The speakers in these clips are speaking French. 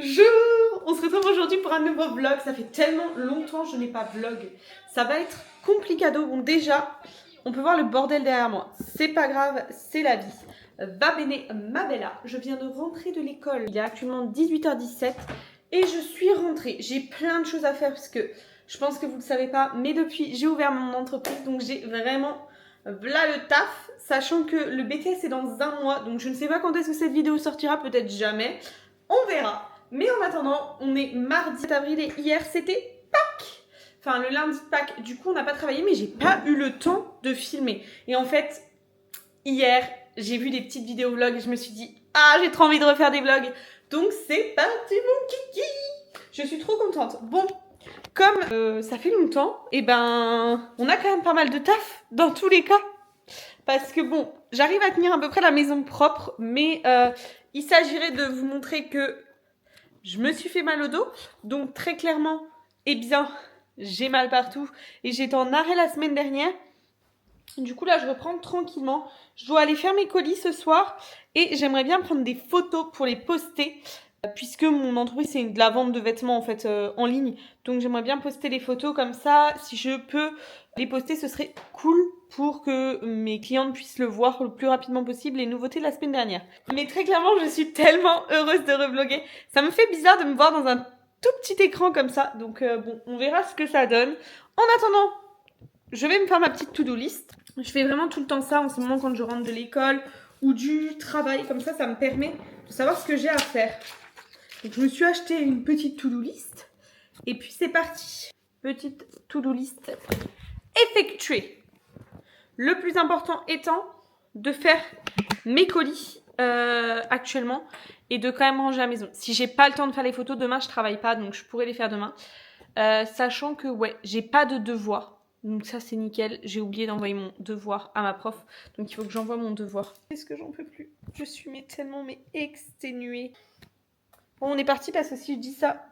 Bonjour! On se retrouve aujourd'hui pour un nouveau vlog. Ça fait tellement longtemps que je n'ai pas vlog. Ça va être complicado. Bon, déjà, on peut voir le bordel derrière moi. C'est pas grave, c'est la vie. Va bene, ma bella. Je viens de rentrer de l'école. Il est actuellement 18h17 et je suis rentrée. J'ai plein de choses à faire parce que je pense que vous ne le savez pas, mais depuis, j'ai ouvert mon entreprise. Donc, j'ai vraiment v'là le taf. Sachant que le BTS est dans un mois. Donc, je ne sais pas quand est-ce que cette vidéo sortira. Peut-être jamais. On verra. Mais en attendant, on est mardi 7 avril et hier c'était Pâques. Enfin le lundi de Pâques. Du coup on n'a pas travaillé mais j'ai pas eu le temps de filmer. Et en fait, hier j'ai vu des petites vidéos vlogs et je me suis dit ah j'ai trop envie de refaire des vlogs. Donc c'est parti mon kiki. Je suis trop contente. Bon, comme ça fait longtemps, et ben on a quand même pas mal de taf dans tous les cas. Parce que bon, j'arrive à tenir à peu près la maison propre, mais il s'agirait de vous montrer que je me suis fait mal au dos. Donc très clairement, eh bien, j'ai mal partout. Et j'étais en arrêt la semaine dernière. Du coup là, je reprends tranquillement. Je dois aller faire mes colis ce soir. Et j'aimerais bien prendre des photos pour les poster. Puisque mon entreprise, c'est de la vente de vêtements en fait en ligne. Donc j'aimerais bien poster les photos comme ça. Si je peux les poster, ce serait cool pour que mes clientes puissent le voir le plus rapidement possible, les nouveautés de la semaine dernière. Mais très clairement, je suis tellement heureuse de revlogger. Ça me fait bizarre de me voir dans un tout petit écran comme ça. Donc bon, on verra ce que ça donne. En attendant, je vais me faire ma petite to-do list. Je fais vraiment tout le temps ça en ce moment quand je rentre de l'école ou du travail. Comme ça me permet de savoir ce que j'ai à faire. Donc je me suis acheté une petite to-do list. Et puis c'est parti. Petite to-do list effectuée. Le plus important étant de faire mes colis actuellement et de quand même ranger la maison. Si j'ai pas le temps de faire les photos, demain je travaille pas donc je pourrais les faire demain. Sachant que ouais, j'ai pas de devoir. Donc ça c'est nickel. J'ai oublié d'envoyer mon devoir à ma prof. Donc il faut que j'envoie mon devoir. Est-ce que j'en peux plus? Je suis tellement exténuée. Bon on est parti parce que si je dis ça...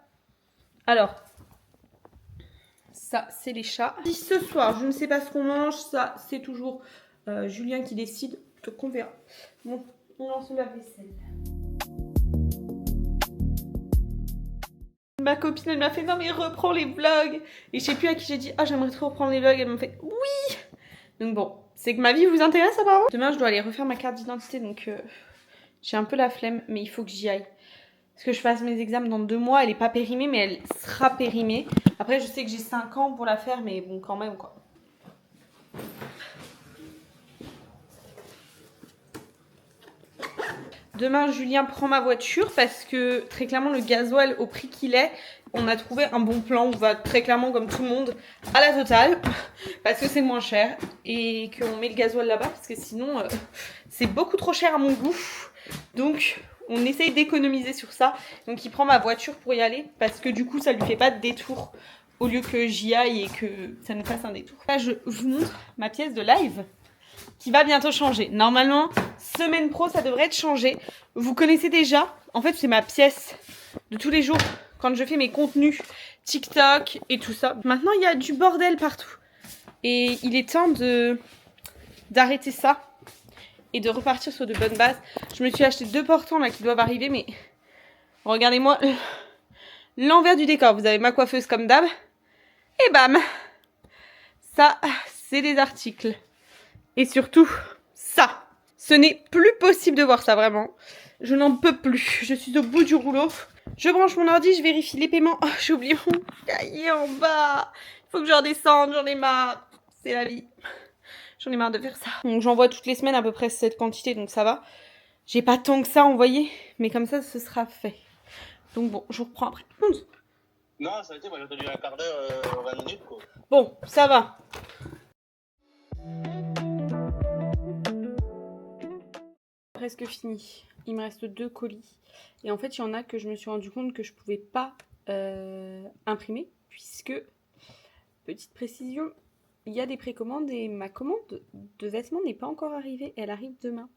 Alors... Ça, c'est les chats. Si ce soir, je ne sais pas ce qu'on mange, ça, c'est toujours Julien qui décide. Donc, on verra. Bon, on lance la vaisselle. Ma copine, elle m'a fait, non mais reprends les vlogs. Et je sais plus à qui j'ai dit, ah, j'aimerais trop reprendre les vlogs. Elle m'a fait, oui. Donc bon, c'est que ma vie vous intéresse apparemment. Demain, je dois aller refaire ma carte d'identité. Donc, j'ai un peu la flemme, mais il faut que j'y aille. Parce que je fasse mes examens dans 2 mois. Elle n'est pas périmée, mais elle sera périmée. Après, je sais que j'ai 5 ans pour la faire, mais bon, quand même, quoi. Demain, Julien prend ma voiture parce que, très clairement, le gasoil, au prix qu'il est, on a trouvé un bon plan. On va très clairement, comme tout le monde, à la Total. Parce que c'est moins cher. Et qu'on met le gasoil là-bas. Parce que sinon, c'est beaucoup trop cher à mon goût. Donc... on essaye d'économiser sur ça. Donc il prend ma voiture pour y aller. Parce que du coup ça lui fait pas de détour. Au lieu que j'y aille et que ça nous fasse un détour. Là je vous montre ma pièce de live. Qui va bientôt changer. Normalement semaine pro ça devrait être changé. Vous connaissez déjà. En fait c'est ma pièce de tous les jours. Quand je fais mes contenus TikTok et tout ça. Maintenant il y a du bordel partout. Et il est temps d'arrêter ça. Et de repartir sur de bonnes bases. Je me suis acheté 2 portants là qui doivent arriver, mais regardez-moi l'envers du décor. Vous avez ma coiffeuse comme d'hab. Et bam! Ça, c'est des articles. Et surtout, ça. Ce n'est plus possible de voir ça, vraiment. Je n'en peux plus. Je suis au bout du rouleau. Je branche mon ordi, je vérifie les paiements. Oh, j'ai oublié mon cahier en bas. Il faut que je redescende, j'en ai marre. C'est la vie. J'en ai marre de faire ça. Donc j'envoie toutes les semaines à peu près cette quantité, donc ça va. J'ai pas tant que ça envoyé, mais comme ça, ce sera fait. Donc bon, je vous reprends après. Non, ça a été, moi j'ai entendu un quart d'heure, 20 minutes quoi. Bon, ça va. Presque fini. Il me reste 2 colis. Et en fait, il y en a que je me suis rendu compte que je pouvais pas imprimer, puisque, petite précision, il y a des précommandes et ma commande de vêtements n'est pas encore arrivée. Elle arrive demain.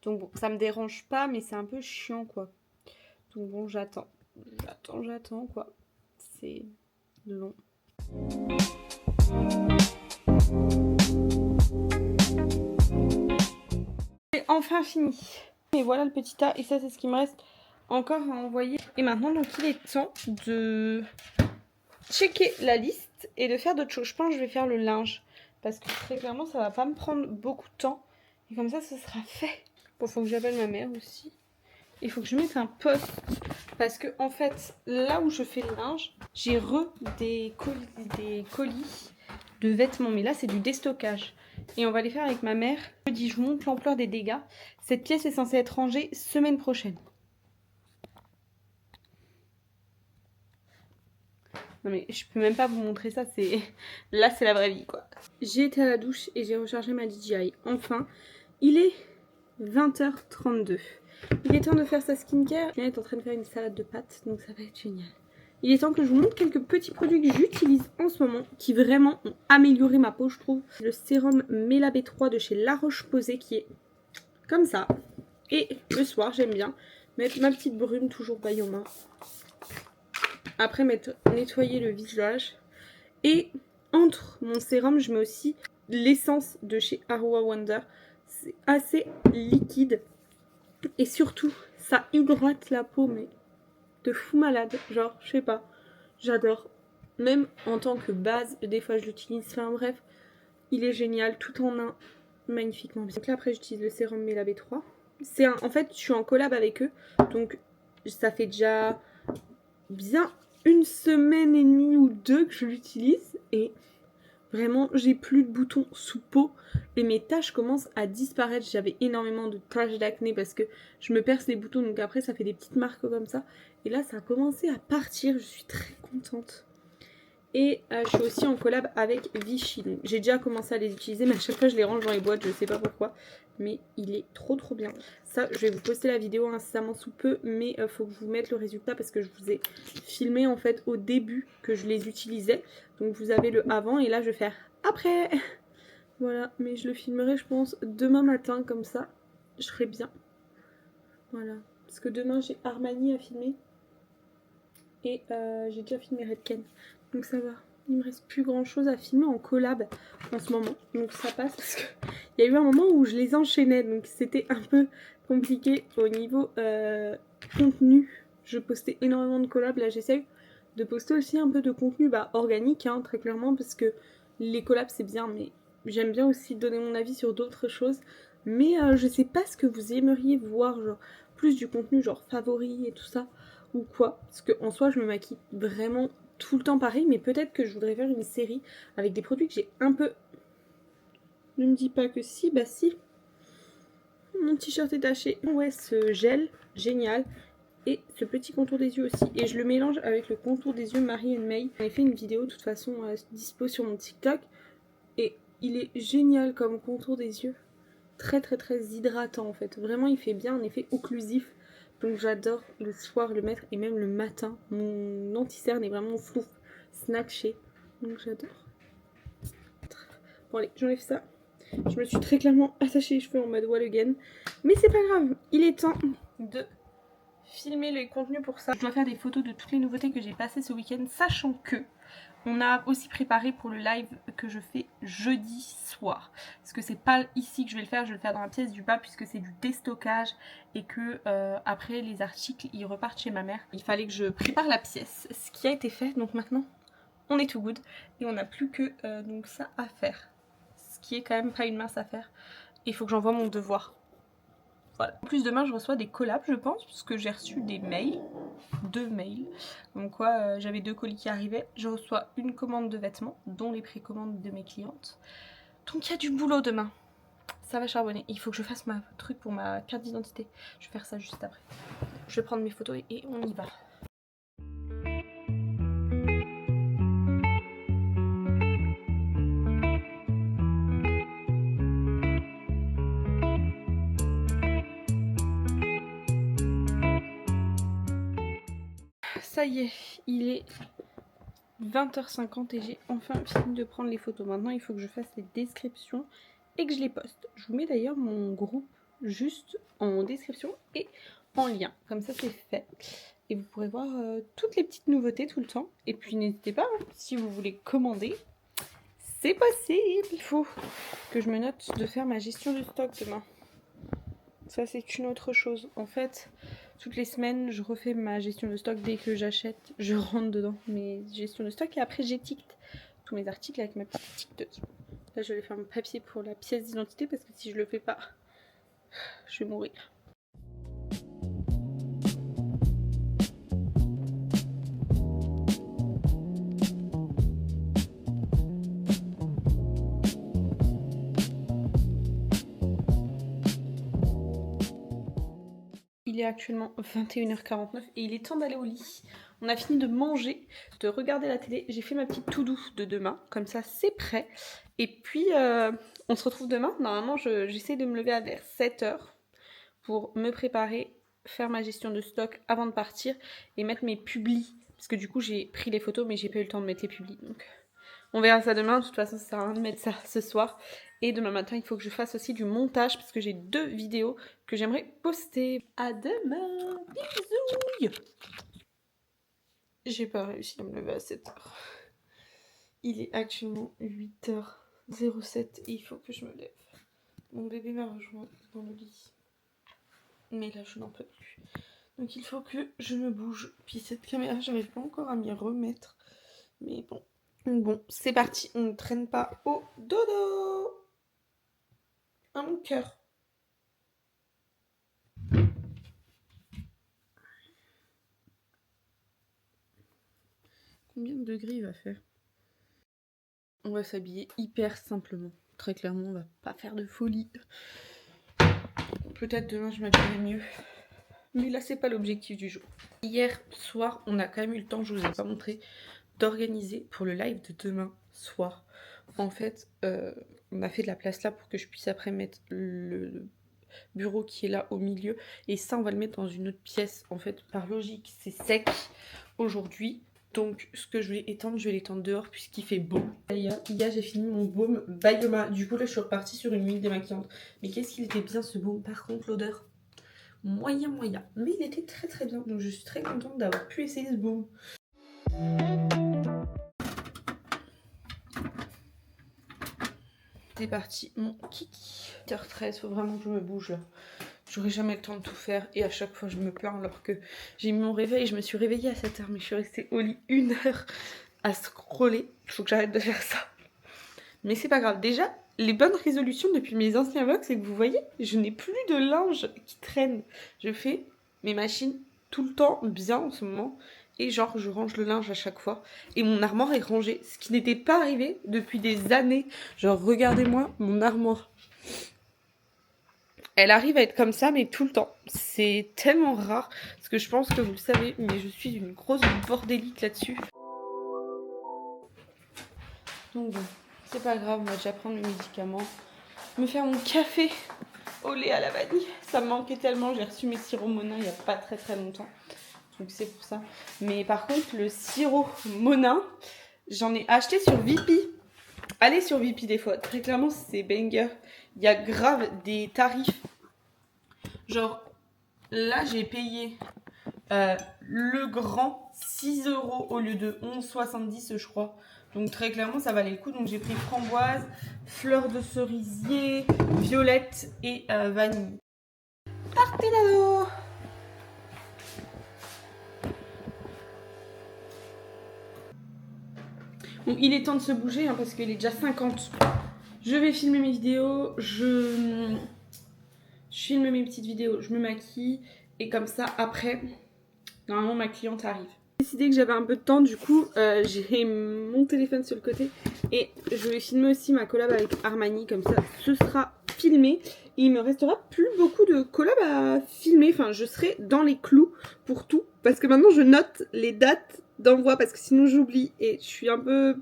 Donc bon, ça me dérange pas, mais c'est un peu chiant, quoi. Donc bon, j'attends. J'attends, quoi. C'est long. C'est enfin fini. Et voilà le petit tas. Et ça, c'est ce qui me reste encore à envoyer. Et maintenant, donc, il est temps de checker la liste et de faire d'autres choses. Je pense que je vais faire le linge. Parce que très clairement, ça va pas me prendre beaucoup de temps. Et comme ça, ce sera fait. Bon, faut que j'appelle ma mère aussi. Il faut que je mette un post. Parce que, en fait, là où je fais le linge, j'ai des colis de vêtements. Mais là, c'est du déstockage. Et on va les faire avec ma mère. Jeudi, je vous montre l'ampleur des dégâts. Cette pièce est censée être rangée semaine prochaine. Non mais je peux même pas vous montrer ça, c'est... Là c'est la vraie vie quoi. J'ai été à la douche et j'ai rechargé ma DJI. Enfin, il est 20h32. Il est temps de faire sa skincare. Elle est en train de faire une salade de pâtes, donc ça va être génial. Il est temps que je vous montre quelques petits produits que j'utilise en ce moment, qui vraiment ont amélioré ma peau je trouve. Le sérum Mela B3 de chez La Roche-Posay qui est comme ça. Et le soir j'aime bien mettre ma petite brume toujours baille en main. Après nettoyer le visage. Et entre mon sérum, je mets aussi l'essence de chez Arua Wonder. C'est assez liquide. Et surtout, ça hydrate la peau, mais de fou malade. Genre, je sais pas. J'adore. Même en tant que base, des fois je l'utilise. Enfin bref, il est génial. Tout en un. Magnifiquement bien. Donc là, après, j'utilise le sérum Mela B3. En fait, je suis en collab avec eux. Donc, ça fait déjà bien une semaine et demie ou deux que je l'utilise et vraiment j'ai plus de boutons sous peau et mes taches commencent à disparaître. J'avais énormément de taches d'acné parce que je me perce les boutons donc après ça fait des petites marques comme ça et là ça a commencé à partir, je suis très contente. Et je suis aussi en collab avec Vichy. J'ai déjà commencé à les utiliser mais à chaque fois je les range dans les boîtes, je sais pas pourquoi. Mais il est trop bien. Ça je vais vous poster la vidéo incessamment sous peu. Mais faut que je vous mette le résultat parce que je vous ai filmé en fait au début que je les utilisais. Donc vous avez le avant et là je vais faire après. Voilà, mais je le filmerai je pense demain matin comme ça. Je serai bien. Voilà. Parce que demain j'ai Armani à filmer. Et j'ai déjà filmé Redken. Donc ça va. Il me reste plus grand chose à filmer en collab en ce moment. Donc ça passe parce qu'il y a eu un moment où je les enchaînais. Donc c'était un peu compliqué au niveau contenu. Je postais énormément de collabs. Là j'essaye de poster aussi un peu de contenu organique hein, très clairement. Parce que les collabs c'est bien. Mais j'aime bien aussi donner mon avis sur d'autres choses. Mais je sais pas ce que vous aimeriez voir. Genre plus du contenu genre favori et tout ça. Ou quoi, parce qu'en soi je me maquille vraiment tout le temps pareil, mais peut-être que je voudrais faire une série avec des produits que j'ai un peu... Ne me dis pas que si, bah si. Mon t-shirt est taché. Ouais, ce gel, génial. Et ce petit contour des yeux aussi. Et je le mélange avec le contour des yeux Marie May. J'avais fait une vidéo de toute façon dispo sur mon TikTok. Et il est génial comme contour des yeux. Très hydratant en fait. Vraiment il fait bien un effet occlusif. Donc j'adore le soir le mettre et même le matin. Mon anti-cerne est vraiment fou, snatché. Donc j'adore. Bon allez, j'enlève ça. Je me suis très clairement attachée les cheveux en mode wall again. Mais c'est pas grave, il est temps de filmer les contenus pour ça. Je dois faire des photos de toutes les nouveautés que j'ai passées ce week-end, sachant que on a aussi préparé pour le live que je fais jeudi soir. Parce que c'est pas ici que je vais le faire dans la pièce du bas puisque c'est du déstockage et que après les articles ils repartent chez ma mère. Il fallait que je prépare la pièce, ce qui a été fait. Donc maintenant on est tout good et on n'a plus que donc ça à faire. Ce qui est quand même pas une mince affaire. Il faut que j'envoie mon devoir. Voilà. En plus demain je reçois des collabs je pense puisque j'ai reçu des mails. 2 mails. Donc quoi j'avais 2 colis qui arrivaient. Je reçois une commande de vêtements dont les précommandes de mes clientes. Donc il y a du boulot demain. Ça va charbonner. Il faut que je fasse ma truc pour ma carte d'identité. Je vais faire ça juste après. Je vais prendre mes photos et on y va. Ça y est, il est 20h50 et j'ai enfin fini de prendre les photos. Maintenant il faut que je fasse les descriptions et que je les poste. Je vous mets d'ailleurs mon groupe juste en description et en lien. Comme ça c'est fait. Et vous pourrez voir toutes les petites nouveautés tout le temps. Et puis n'hésitez pas, hein, si vous voulez commander, c'est possible. Il faut que je me note de faire ma gestion du stock demain. ça c'est une autre chose. En fait, toutes les semaines, je refais ma gestion de stock. Dès que j'achète, je rentre dedans mes gestions de stock et après j'étiquette tous mes articles avec ma petite étiqueteuse. Là, je vais faire mon papier pour la pièce d'identité parce que si je le fais pas, je vais mourir. Il est actuellement 21h49 et il est temps d'aller au lit. On a fini de manger, de regarder la télé. J'ai fait ma petite to-do de demain, comme ça c'est prêt. Et puis on se retrouve demain. Normalement j'essaie de me lever vers 7h pour me préparer, faire ma gestion de stock avant de partir et mettre mes publis. Parce que du coup j'ai pris les photos mais j'ai pas eu le temps de mettre les publis. Donc on verra ça demain. De toute façon ça sert à rien de mettre ça ce soir. Et demain matin, il faut que je fasse aussi du montage parce que j'ai 2 vidéos que j'aimerais poster. À demain. Bisous. J'ai pas réussi à me lever à 7h. Il est actuellement 8h07 et il faut que je me lève. Mon bébé m'a rejoint dans le lit. Mais là, je n'en peux plus. Donc il faut que je me bouge. Puis cette caméra, j'arrive pas encore à m'y remettre. Mais bon. Bon, c'est parti. On ne traîne pas au dodo. À mon cœur. Combien de degrés il va faire? On va s'habiller hyper simplement. Très clairement, on va pas faire de folie. Peut-être demain je m'habillerai mieux. Mais là, c'est pas l'objectif du jour. Hier soir, on a quand même eu le temps, je vous ai pas montré, d'organiser pour le live de demain soir. En fait, on a fait de la place là pour que je puisse après mettre le bureau qui est là au milieu. Et ça, on va le mettre dans une autre pièce. En fait, par logique, c'est sec aujourd'hui. Donc, ce que je vais étendre, je vais l'étendre dehors puisqu'il fait beau. Hier, j'ai fini mon baume Bayoma. Du coup, là, je suis repartie sur une huile démaquillante. Mais qu'est-ce qu'il était bien ce baume. Par contre, l'odeur, moyen. Mais il était très très bien. Donc, je suis très contente d'avoir pu essayer ce baume. C'est parti, mon kiki. 8h13, faut vraiment que je me bouge là. J'aurai jamais le temps de tout faire et à chaque fois je me plains alors que j'ai mis mon réveil. Je me suis réveillée à 7h mais je suis restée au lit 1 heure à scroller. Il faut que j'arrête de faire ça. Mais c'est pas grave. Déjà, les bonnes résolutions depuis mes anciens vlogs, c'est que vous voyez, je n'ai plus de linge qui traîne. Je fais mes machines tout le temps bien en ce moment. Et genre, je range le linge à chaque fois. Et mon armoire est rangée, ce qui n'était pas arrivé depuis des années. Genre, regardez-moi mon armoire. Elle arrive à être comme ça, mais tout le temps. C'est tellement rare, parce que je pense que vous le savez, mais je suis une grosse bordélique là-dessus. Donc bon, c'est pas grave, on va déjà prendre mes médicaments. Me faire mon café au lait à la vanille. Ça me manquait tellement, j'ai reçu mes sirops Monin il y a pas très longtemps. Donc c'est pour ça. Mais par contre, le sirop Monin, j'en ai acheté sur Vipi. Allez sur Vipi des fois. Très clairement, c'est banger. Il y a grave des tarifs. Genre, là, j'ai payé le grand 6 € au lieu de 11,70 je crois. Donc très clairement, ça valait le coup. Donc j'ai pris framboise, fleur de cerisier, violette et vanille. Partez là-haut! Bon, il est temps de se bouger hein, parce qu'il est déjà 50. Je vais filmer mes vidéos, je filme mes petites vidéos, je me maquille et comme ça après, normalement ma cliente arrive. J'ai décidé que j'avais un peu de temps, du coup j'ai mon téléphone sur le côté et je vais filmer aussi ma collab avec Armani, comme ça ce sera filmé. Et il me restera plus beaucoup de collab à filmer, enfin je serai dans les clous pour tout parce que maintenant je note les dates d'envoi parce que sinon j'oublie et je suis un peu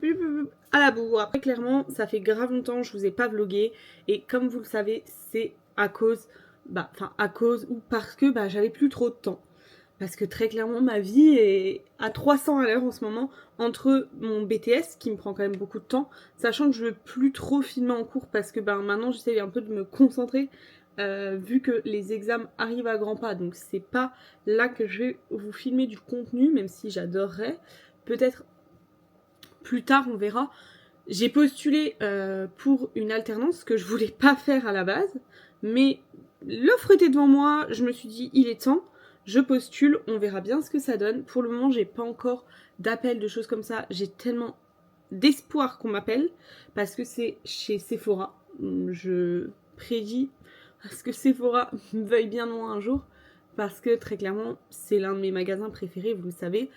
à la bourre. Après clairement ça fait grave longtemps je vous ai pas vlogué et comme vous le savez c'est à cause ou parce que j'avais plus trop de temps. Parce que très clairement ma vie est à 300 à l'heure en ce moment entre mon BTS qui me prend quand même beaucoup de temps, sachant que je veux plus trop filmer en cours parce que maintenant j'essaie un peu de me concentrer vu que les examens arrivent à grands pas, donc c'est pas là que je vais vous filmer du contenu, même si j'adorerais. Peut-être plus tard on verra. J'ai postulé pour une alternance que je voulais pas faire à la base, mais l'offre était devant moi, je me suis dit il est temps, je postule, on verra bien ce que ça donne. Pour le moment, j'ai pas encore d'appel, de choses comme ça. J'ai tellement d'espoir qu'on m'appelle parce que c'est chez Sephora. Je prédis à ce que Sephora me veuille bien de moi un jour parce que très clairement, c'est l'un de mes magasins préférés, vous le savez.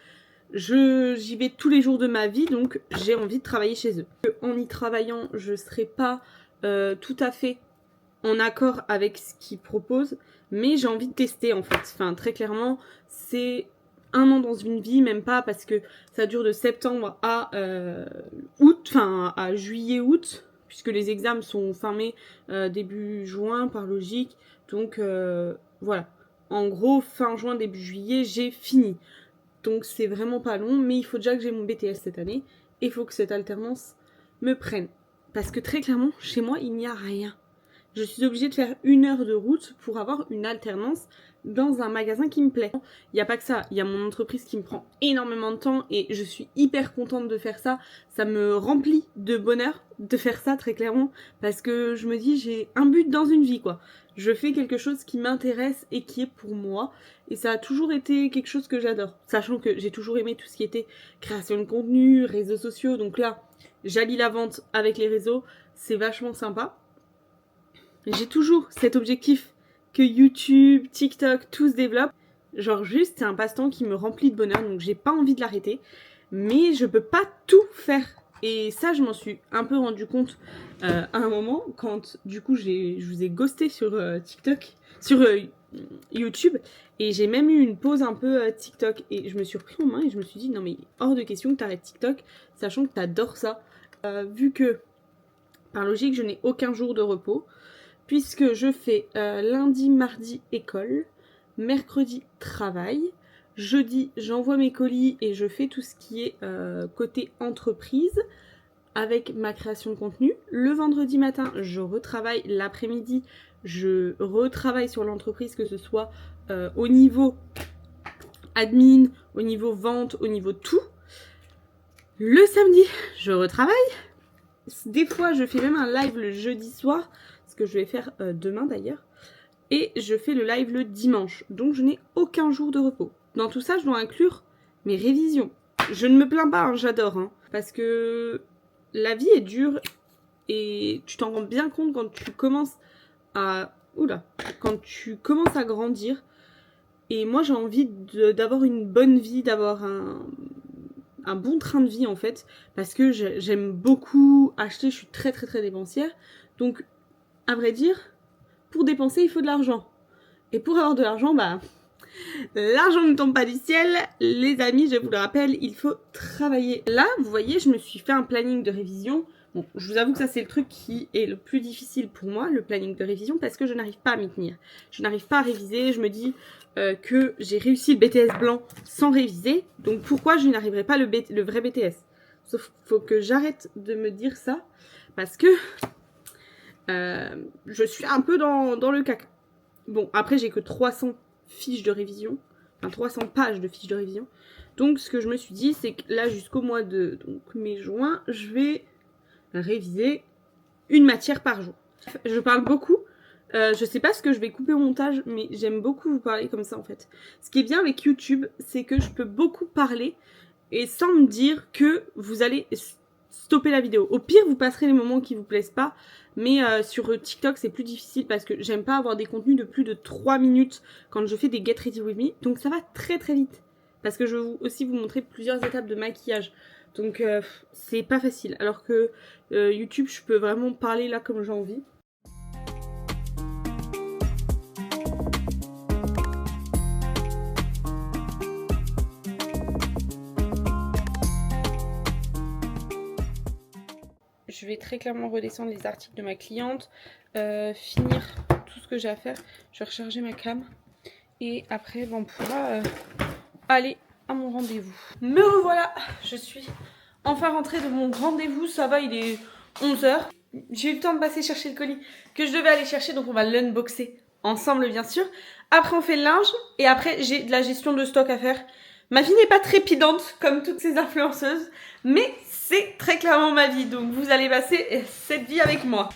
J'y vais tous les jours de ma vie, donc j'ai envie de travailler chez eux. En y travaillant, je serai pas tout à fait en accord avec ce qu'ils proposent, mais j'ai envie de tester en fait. Enfin, très clairement, c'est un an dans une vie, même pas, parce que ça dure de septembre à août, enfin à juillet-août, puisque les examens sont fin mai, début juin par logique. Donc voilà. En gros, fin juin, début juillet, j'ai fini. Donc c'est vraiment pas long, mais il faut déjà que j'ai mon BTS cette année, et il faut que cette alternance me prenne. Parce que très clairement, chez moi, il n'y a rien. Je suis obligée de faire 1 heure de route pour avoir une alternance dans un magasin qui me plaît. Il n'y a pas que ça, il y a mon entreprise qui me prend énormément de temps et je suis hyper contente de faire ça. Ça me remplit de bonheur de faire ça très clairement parce que je me dis j'ai un but dans une vie quoi. Je fais quelque chose qui m'intéresse et qui est pour moi et ça a toujours été quelque chose que j'adore. Sachant que j'ai toujours aimé tout ce qui était création de contenu, réseaux sociaux, donc là j'allie la vente avec les réseaux, c'est vachement sympa. J'ai toujours cet objectif que YouTube, TikTok, tout se développe. Genre juste, c'est un passe-temps qui me remplit de bonheur, donc j'ai pas envie de l'arrêter. Mais je peux pas tout faire. Et ça, je m'en suis un peu rendu compte à un moment, quand du coup, je vous ai ghosté sur TikTok, sur YouTube. Et j'ai même eu une pause un peu TikTok. Et je me suis repris en main et je me suis dit, non mais hors de question que t'arrêtes TikTok, sachant que t'adores ça. Vu que, par logique, je n'ai aucun jour de repos. Puisque je fais lundi, mardi école, mercredi travail, jeudi j'envoie mes colis et je fais tout ce qui est côté entreprise avec ma création de contenu. Le vendredi matin je retravaille, l'après-midi je retravaille sur l'entreprise, que ce soit au niveau admin, au niveau vente, au niveau tout. Le samedi je retravaille. Des fois je fais même un live le jeudi soir, que je vais faire demain d'ailleurs, et je fais le live le dimanche, donc je n'ai aucun jour de repos. Dans tout ça, je dois inclure mes révisions. Je ne me plains pas, hein, j'adore, hein, parce que la vie est dure, et tu t'en rends bien compte quand tu commences à... quand tu commences à grandir, et moi j'ai envie d'avoir une bonne vie, d'avoir un bon train de vie en fait, parce que j'aime beaucoup acheter, je suis très très très dépensière, donc à vrai dire, pour dépenser, il faut de l'argent. Et pour avoir de l'argent, bah, l'argent ne tombe pas du ciel. Les amis, je vous le rappelle, il faut travailler. Là, vous voyez, je me suis fait un planning de révision. Bon, je vous avoue que ça, c'est le truc qui est le plus difficile pour moi, le planning de révision, parce que je n'arrive pas à m'y tenir. Je n'arrive pas à réviser. Je me dis que j'ai réussi le BTS blanc sans réviser. Donc, pourquoi je n'arriverai pas le vrai BTS? Sauf qu'il faut que j'arrête de me dire ça, parce que... je suis un peu dans le caca. Bon, après j'ai que 300 fiches de révision, enfin 300 pages de fiches de révision. Donc ce que je me suis dit, c'est que là jusqu'au mois de mai-juin, je vais réviser une matière par jour. Je parle beaucoup, je sais pas ce que je vais couper au montage, mais j'aime beaucoup vous parler comme ça en fait. Ce qui est bien avec YouTube, c'est que je peux beaucoup parler et sans me dire que vous allez stopper la vidéo. Au pire, vous passerez les moments qui vous plaisent pas. Mais sur TikTok, c'est plus difficile parce que j'aime pas avoir des contenus de plus de 3 minutes quand je fais des Get Ready With Me. Donc ça va très très vite. Parce que je vais aussi vous montrer plusieurs étapes de maquillage. Donc c'est pas facile. Alors que YouTube, je peux vraiment parler là comme j'ai envie. Je vais très clairement redescendre les articles de ma cliente, finir tout ce que j'ai à faire. Je vais recharger ma cam et après on pourra aller à mon rendez-vous. Me revoilà, je suis enfin rentrée de mon rendez-vous. Ça va, il est 11 h. J'ai eu le temps de passer chercher le colis que je devais aller chercher, donc on va l'unboxer ensemble bien sûr. Après on fait le linge et après j'ai de la gestion de stock à faire. Ma vie n'est pas trépidante comme toutes ces influenceuses, mais c'est très clairement ma vie, donc vous allez passer cette vie avec moi.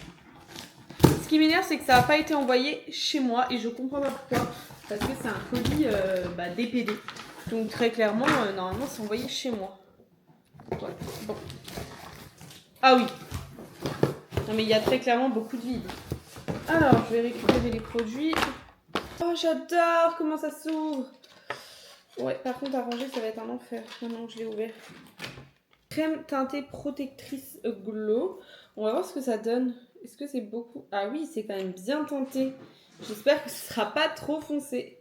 Ce qui m'énerve, c'est que ça n'a pas été envoyé chez moi et je comprends pas pourquoi. Parce que c'est un colis DPD. Donc très clairement, normalement, c'est envoyé chez moi. Voilà. Bon. Ah oui. Non mais il y a très clairement beaucoup de vide. Alors, je vais récupérer les produits. Oh, j'adore comment ça s'ouvre. Ouais, par contre, à ranger, ça va être un enfer. Maintenant que je l'ai ouvert. Crème teintée protectrice glow. On va voir ce que ça donne. Est-ce que c'est beaucoup? Ah oui, c'est quand même bien teinté. J'espère que ce sera pas trop foncé.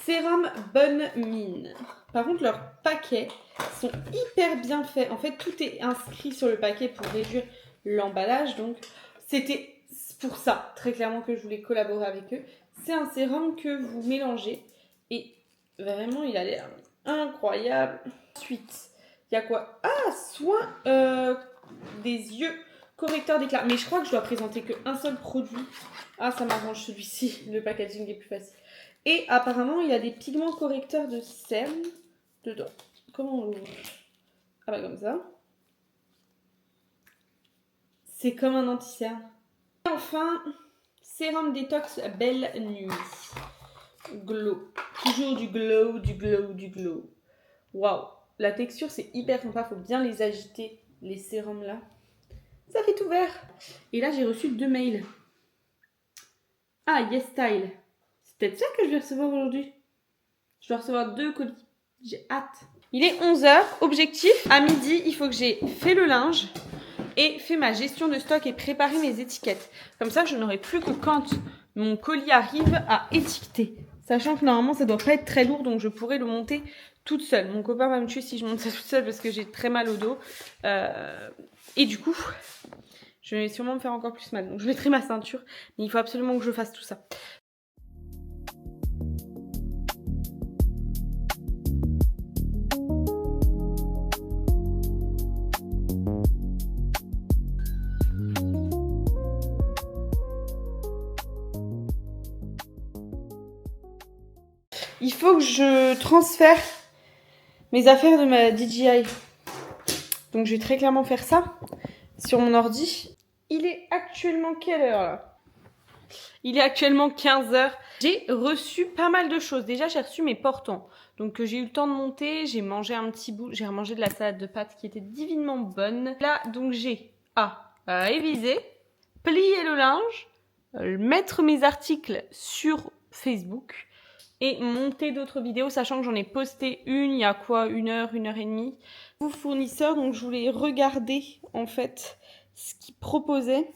Sérum Bonne Mine. Par contre, leurs paquets sont hyper bien faits. En fait, tout est inscrit sur le paquet pour réduire l'emballage. Donc, c'était pour ça, très clairement, que je voulais collaborer avec eux. C'est un sérum que vous mélangez. Et vraiment, il a l'air incroyable. Ensuite, il y a quoi? Ah, soin des yeux, correcteur d'éclat. Mais je crois que je dois présenter qu'un seul produit. Ah, ça m'arrange celui-ci. Le packaging est plus facile. Et apparemment, il y a des pigments correcteurs de cerne dedans. Comment on l'ouvre? Ah bah comme ça. C'est comme un anti-cerne. Et enfin, sérum détox Belle Nuit. Glow. Toujours du glow, du glow, du glow. Waouh. La texture, c'est hyper sympa. Faut bien les agiter, les sérums là. Ça fait tout vert. Et là, j'ai reçu 2 mails. Ah, Yes Style. C'est peut-être ça que je vais recevoir aujourd'hui. Je dois recevoir 2 colis. J'ai hâte. Il est 11h. Objectif, à midi, il faut que j'ai fait le linge et fait ma gestion de stock et préparé mes étiquettes. Comme ça, je n'aurai plus que quand mon colis arrive à étiqueter. Sachant que normalement, ça doit pas être très lourd, donc je pourrais le monter toute seule. Mon copain va me tuer si je monte ça toute seule parce que j'ai très mal au dos. Et du coup, je vais sûrement me faire encore plus mal. Donc je mettrai ma ceinture, mais il faut absolument que je fasse tout ça. Il faut que je transfère mes affaires de ma DJI. Donc je vais très clairement faire ça sur mon ordi. Il est actuellement quelle heure là? Il est actuellement 15h. J'ai reçu pas mal de choses. Déjà, j'ai reçu mes portants. Donc j'ai eu le temps de monter. J'ai mangé un petit bout. J'ai remangé de la salade de pâtes qui était divinement bonne. Là, donc j'ai à réviser, plier le linge, mettre mes articles sur Facebook et monter d'autres vidéos, sachant que j'en ai posté une, il y a quoi, 1 heure, 1 heure et demie. Vos fournisseurs, donc je voulais regarder en fait ce qu'ils proposaient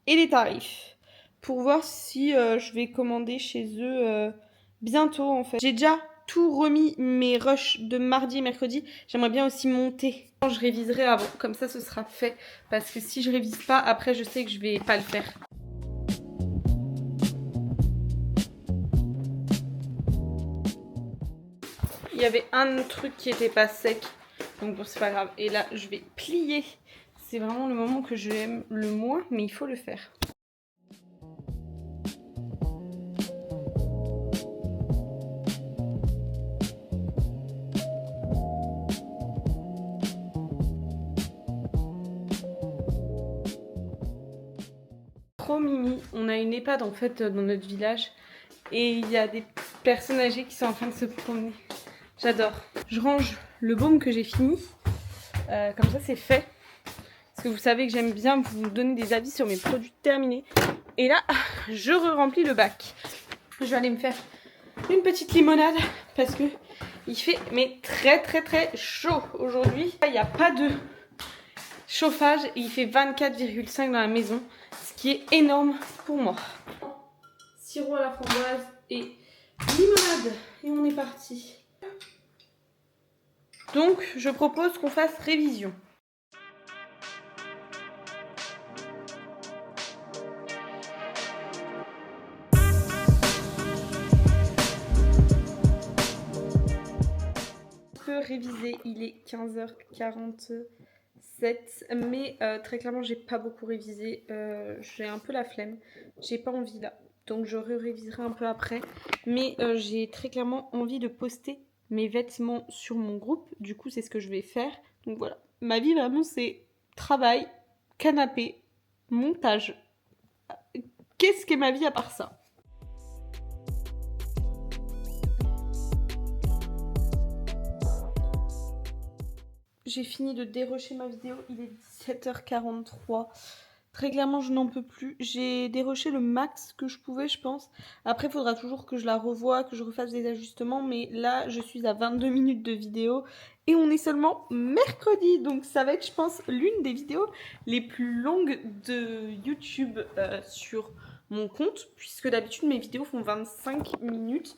et les tarifs pour voir si je vais commander chez eux bientôt en fait. J'ai déjà tout remis mes rushs de mardi et mercredi. J'aimerais bien aussi monter. Je réviserai avant, comme ça ce sera fait. Parce que si je révise pas, après je sais que je vais pas le faire. Il y avait un truc qui était pas sec, donc bon c'est pas grave. Et là je vais plier. C'est vraiment le moment que j'aime le moins, mais il faut le faire. Trop mimi, on a une EHPAD en fait dans notre village et il y a des personnes âgées qui sont en train de se promener. J'adore. Je range le baume que j'ai fini, comme ça c'est fait. Parce que vous savez que j'aime bien vous donner des avis sur mes produits terminés. Et là, je re-remplis le bac. Je vais aller me faire une petite limonade parce que il fait mais très très très chaud aujourd'hui. Il n'y a pas de chauffage et il fait 24,5 dans la maison, ce qui est énorme pour moi. Sirop à la framboise et limonade. Et on est parti. Donc, je propose qu'on fasse révision. Réviser, il est 15h47 mais très clairement j'ai pas beaucoup révisé, j'ai un peu la flemme, j'ai pas envie là, donc je réviserai un peu après, mais j'ai très clairement envie de poster mes vêtements sur mon groupe, du coup c'est ce que je vais faire. Donc voilà, ma vie vraiment c'est travail, canapé, montage, qu'est-ce qu'est ma vie à part ça? J'ai fini de dérocher ma vidéo, il est 17h43. Très clairement, je n'en peux plus. J'ai déroché le max que je pouvais, je pense. Après, il faudra toujours que je la revoie, que je refasse des ajustements. Mais là, je suis à 22 minutes de vidéo. Et on est seulement mercredi. Donc ça va être, je pense, l'une des vidéos les plus longues de YouTube sur mon compte. Puisque d'habitude, mes vidéos font 25 minutes.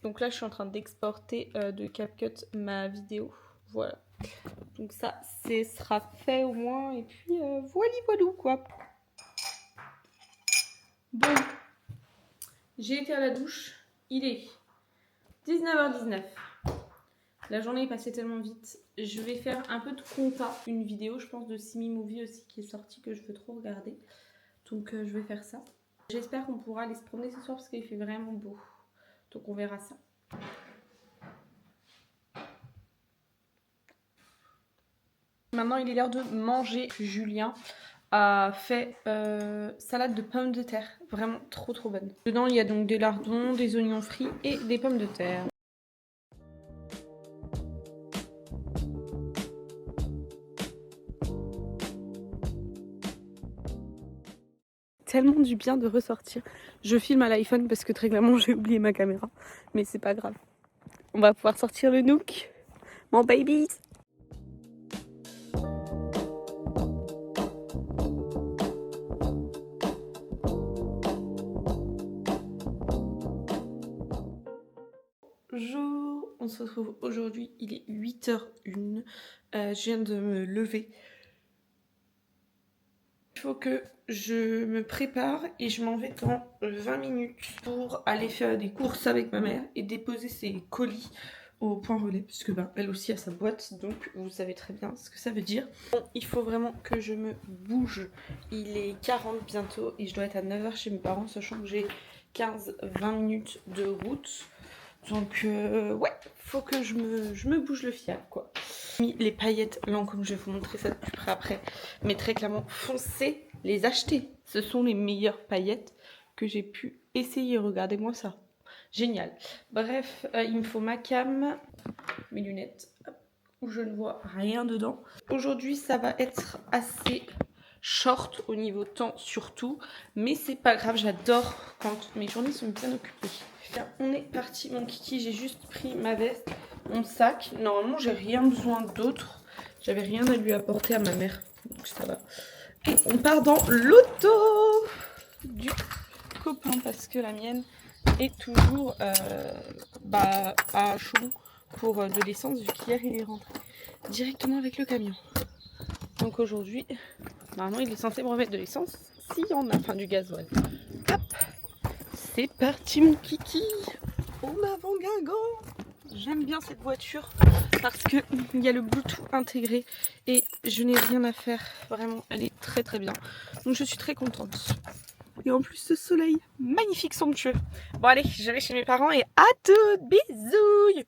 Donc là, je suis en train d'exporter de CapCut ma vidéo. Voilà. Donc ça, sera fait au moins. Et puis, voilou quoi. Bon. J'ai été à la douche. Il est 19h19. La journée est passée tellement vite. Je vais faire un peu de compta. Une vidéo, je pense, de Simi Movie aussi qui est sortie que je veux trop regarder. Donc, je vais faire ça. J'espère qu'on pourra aller se promener ce soir parce qu'il fait vraiment beau. Donc, on verra ça. Maintenant, il est l'heure de manger. Julien a fait salade de pommes de terre. Vraiment trop trop bonne. Dedans, il y a donc des lardons, des oignons frits et des pommes de terre. Tellement du bien de ressortir. Je filme à l'iPhone parce que très clairement, j'ai oublié ma caméra. Mais c'est pas grave. On va pouvoir sortir le Nook. Mon baby. Bonjour, on se retrouve aujourd'hui, il est 8h01, je viens de me lever. Il faut que je me prépare et je m'en vais dans 20 minutes pour aller faire des courses avec ma mère et déposer ses colis au point relais, puisque elle aussi a sa boîte, donc vous savez très bien ce que ça veut dire. Bon, il faut vraiment que je me bouge, il est 40 bientôt et je dois être à 9h chez mes parents, sachant que j'ai 15-20 minutes de route. Donc ouais, faut que je me bouge le fiac quoi. J'ai mis les paillettes là comme je vais vous montrer ça de plus près après. Mais très clairement, foncez les acheter. Ce sont les meilleures paillettes que j'ai pu essayer. Regardez-moi ça. Génial. Bref, il me faut ma cam, mes lunettes, où je ne vois rien dedans. Aujourd'hui, ça va être assez short au niveau temps surtout. Mais c'est pas grave, j'adore quand mes journées sont bien occupées. On est parti mon kiki, j'ai juste pris ma veste, mon sac. Normalement j'ai rien besoin d'autre. J'avais rien à lui apporter à ma mère, donc ça va. Et on part dans l'auto du copain parce que la mienne est toujours à chaud pour de l'essence vu qu'hier il est rentré directement avec le camion. Donc aujourd'hui, normalement il est censé me remettre de l'essence s'il y en a, enfin du gasoil. Hop. C'est parti mon kiki. En avant Guingamp. J'aime bien cette voiture parce qu'il y a le Bluetooth intégré et je n'ai rien à faire. Vraiment, elle est très très bien. Donc je suis très contente. Et en plus ce soleil magnifique, somptueux. Bon allez, je vais chez mes parents et à toutes. Bisous.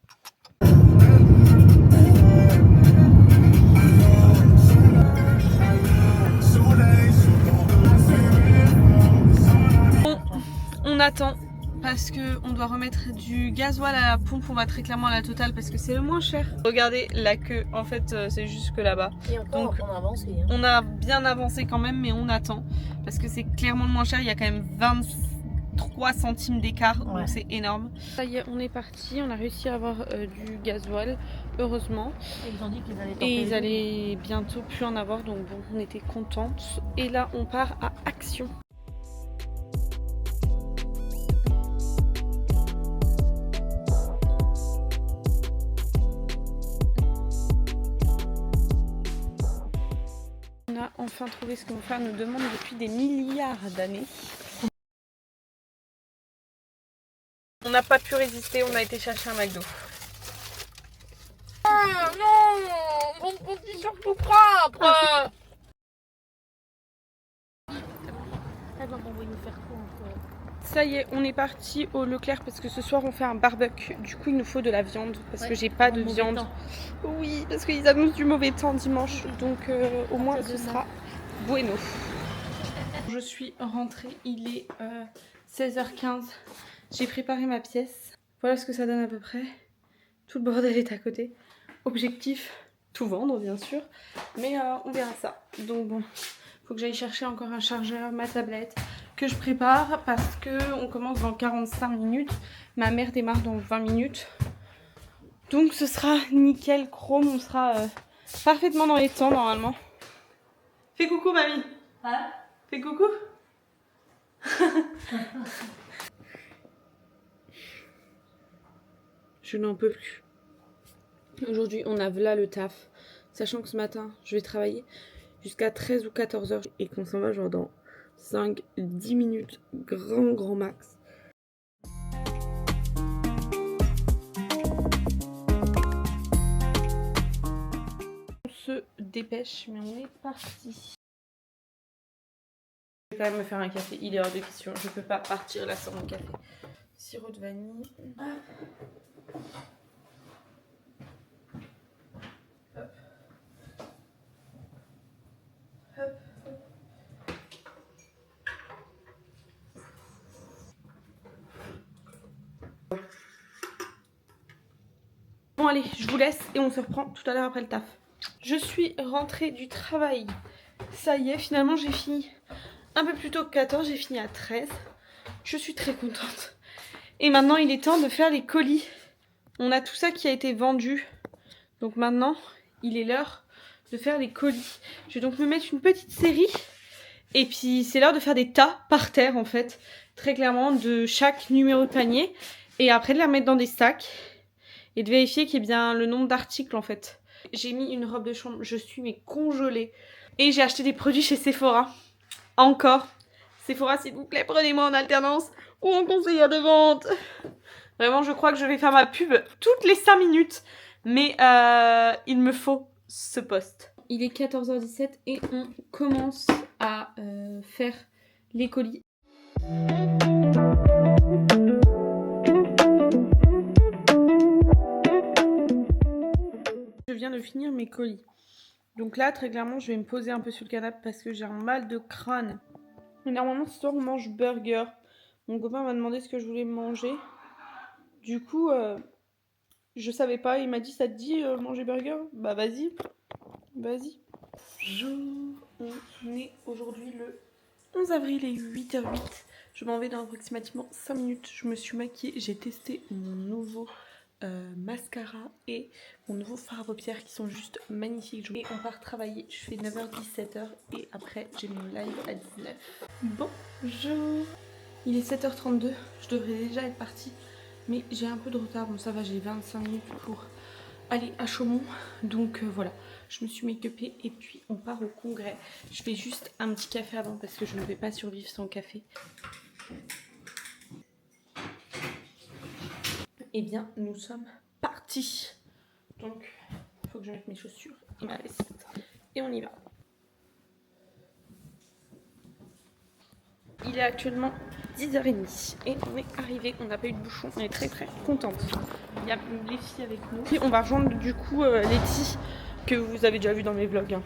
On attend parce que on doit remettre du gasoil à la pompe. On va très clairement à la Total parce que c'est le moins cher. Regardez la queue, en fait c'est jusque là-bas. Et encore, donc, on a avancé. Hein. On a bien avancé quand même, mais on attend parce que c'est clairement le moins cher. Il y a quand même 23 centimes d'écart, ouais. Donc c'est énorme. Ça y est, on est parti. On a réussi à avoir du gasoil, heureusement. Et ils ont dit qu'ils allaient bientôt plus en avoir, donc bon, on était contentes. Et là, on part à Action. On a enfin trouvé ce que mon frère nous demande depuis des milliards d'années. On n'a pas pu résister, on a été chercher un McDo. Ah non, mon petit sur tout propre. Elle va m'envoyer faire quoi encore? Ça y est, on est parti au Leclerc parce que ce soir on fait un barbecue. Du coup il nous faut de la viande parce que j'ai pas de viande. Temps. Oui, parce qu'ils annoncent du mauvais temps dimanche. Donc au moins ce sera bueno. Je suis rentrée, il est 16h15. J'ai préparé ma pièce. Voilà ce que ça donne à peu près. Tout le bordel est à côté. Objectif, tout vendre bien sûr. Mais on verra ça. Donc bon, faut que j'aille chercher encore un chargeur, ma tablette, que je prépare parce que on commence dans 45 minutes. Ma mère démarre dans 20 minutes. Donc ce sera nickel chrome, on sera parfaitement dans les temps normalement. Fais coucou mamie. Hein? Fais coucou. Je n'en peux plus. Aujourd'hui on a v'là le taf. Sachant que ce matin je vais travailler jusqu'à 13 ou 14 heures et qu'on s'en va genre dans 5-10 minutes grand max. On se dépêche mais on est parti. Je vais quand même me faire un café, il est hors de question, je peux pas partir là sans mon café. Sirop de vanille. Hop. Hop. Bon allez, je vous laisse et on se reprend tout à l'heure après le taf. Je suis rentrée du travail. Ça y est, finalement j'ai fini un peu plus tôt que 14, j'ai fini à 13. Je suis très contente. Et maintenant il est temps de faire les colis. On a tout ça qui a été vendu. Donc maintenant, il est l'heure de faire les colis. Je vais donc me mettre une petite série. Et puis c'est l'heure de faire des tas par terre en fait. Très clairement de chaque numéro de panier. Et après de les remettre dans des sacs. Et de vérifier qu'il y ait bien le nombre d'articles en fait. J'ai mis une robe de chambre, je suis mais congelée. Et j'ai acheté des produits chez Sephora. Encore. Sephora s'il vous plaît, prenez-moi en alternance ou en conseillère de vente. Vraiment je crois que je vais faire ma pub toutes les 5 minutes. Mais il me faut ce poste. Il est 14h17 et on commence à faire les colis. Je viens de finir mes colis. Donc là, très clairement, je vais me poser un peu sur le canapé parce que j'ai un mal de crâne. Mais normalement, ce soir, on mange burger. Mon copain m'a demandé ce que je voulais manger. Du coup, je savais pas. Il m'a dit, ça te dit manger burger? Bah vas-y. Vas-y. Bonjour. On est aujourd'hui le 11 avril et 8h08. Je m'en vais dans approximativement 5 minutes. Je me suis maquillée. J'ai testé mon nouveau mascara et mon nouveau fard à paupières qui sont juste magnifiques. Et on part travailler. Je fais 9h-17h et après j'ai mon live à 19h. Bonjour. Il est 7h32. Je devrais déjà être partie. Mais j'ai un peu de retard. Bon ça va, j'ai 25 minutes pour aller à Chaumont. Donc voilà. Je me suis make-upée et puis on part au congrès. Je fais juste un petit café avant parce que je ne vais pas survivre sans café. Eh bien, nous sommes partis. Donc, il faut que je mette mes chaussures et ma veste. Et on y va. Il est actuellement 10h30 et on est arrivé. On n'a pas eu de bouchon. On est très contente. Il y a les filles avec nous. Puis on va rejoindre du coup Letty que vous avez déjà vu dans mes vlogs.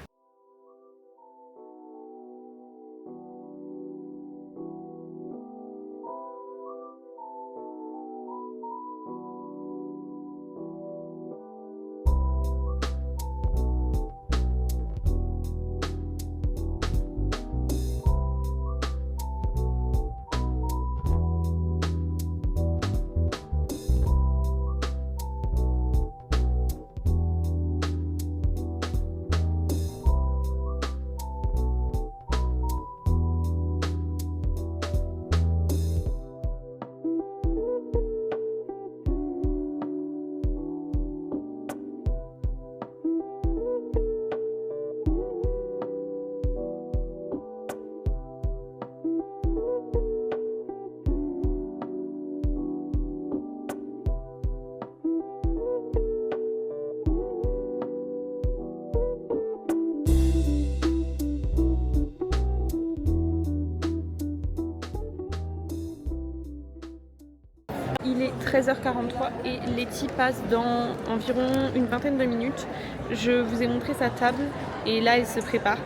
Il est 13h43 et Letty passe dans environ une vingtaine de minutes. Je vous ai montré sa table et là elle se prépare.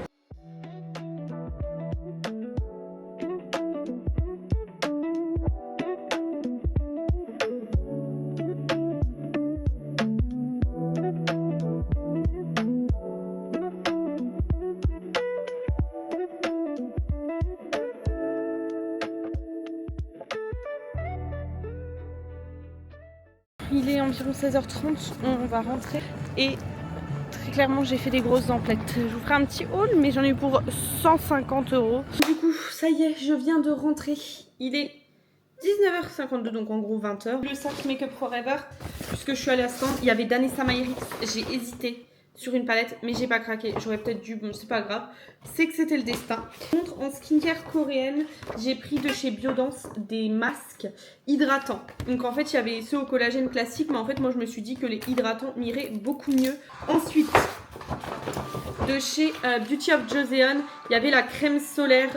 il est environ 16h30, on va rentrer et très clairement j'ai fait des grosses emplettes. Je vous ferai un petit haul mais j'en ai eu pour 150 €. Du coup ça y est, je viens de rentrer. Il est 19h52 donc en gros 20h. Le sac Make Up Forever, puisque je suis allée à stand, il y avait Danessa Myrix, j'ai hésité sur une palette mais j'ai pas craqué, j'aurais peut-être dû, bon c'est pas grave, c'est que c'était le destin. Par contre en skincare coréenne, j'ai pris de chez Biodance des masques hydratants. Donc en fait il y avait ceux au collagène classique mais en fait moi je me suis dit que les hydratants m'iraient beaucoup mieux. Ensuite de chez Beauty of Joseon, il y avait la crème solaire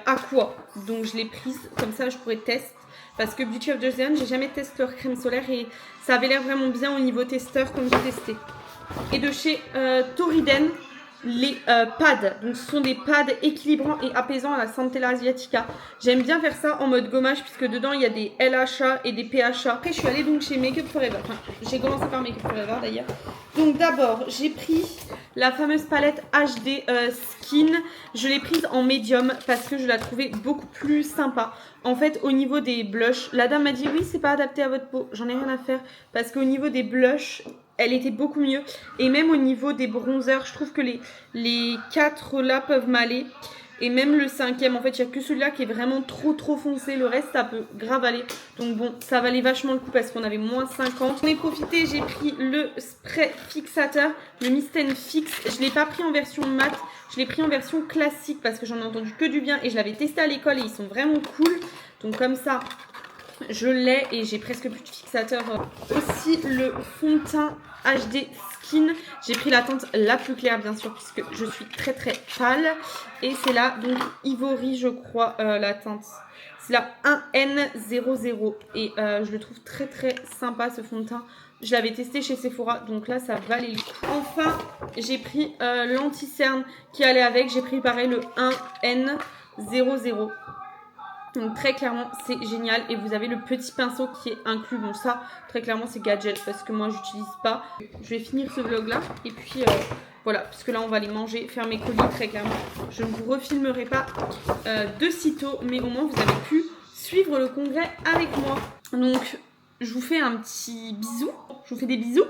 Aqua, donc je l'ai prise, comme ça je pourrais tester. Parce que Beauty of Joseon, j'ai jamais testé leur crème solaire et ça avait l'air vraiment bien au niveau testeur comme j'ai testé. Et de chez Toriden, les pads. Donc ce sont des pads équilibrants et apaisants à la Centella Asiatica. J'aime bien faire ça en mode gommage puisque dedans il y a des LHA et des PHA. Après je suis allée donc chez Make Up Forever. Enfin, j'ai commencé par Make Up Forever d'ailleurs. Donc d'abord j'ai pris la fameuse palette HD Skin. Je l'ai prise en médium parce que je la trouvais beaucoup plus sympa. En fait au niveau des blushs, la dame m'a dit oui c'est pas adapté à votre peau. J'en ai rien à faire parce qu'au niveau des blushs, elle était beaucoup mieux. Et même au niveau des bronzers, je trouve que les 4 là peuvent m'aller. Et même le 5e, en fait, il n'y a que celui-là qui est vraiment trop foncé. Le reste, ça peut grave aller. Donc bon, ça valait vachement le coup parce qu'on avait moins 50. J'en ai profité, j'ai pris le spray fixateur, le Mist & Fix. Je ne l'ai pas pris en version mat, je l'ai pris en version classique parce que j'en ai entendu que du bien. Et je l'avais testé à l'école et ils sont vraiment cool. Donc comme ça, je l'ai et j'ai presque plus de fixateur. Aussi le fond de teint HD Skin. J'ai pris la teinte la plus claire bien sûr puisque je suis très pâle. Et c'est là donc Ivory je crois la teinte. C'est la 1N00 et je le trouve très sympa ce fond de teint. Je l'avais testé chez Sephora donc là ça valait le coup. Enfin j'ai pris l'anti-cerne qui allait avec. J'ai pris pareil le 1N00. Donc très clairement c'est génial et vous avez le petit pinceau qui est inclus. Bon ça très clairement c'est gadget parce que moi j'utilise pas. Je vais finir ce vlog là et puis voilà puisque là on va aller manger, faire mes colis très clairement. Je ne vous refilmerai pas de sitôt mais au moins vous avez pu suivre le congrès avec moi. Donc je vous fais un petit bisou, je vous fais des bisous.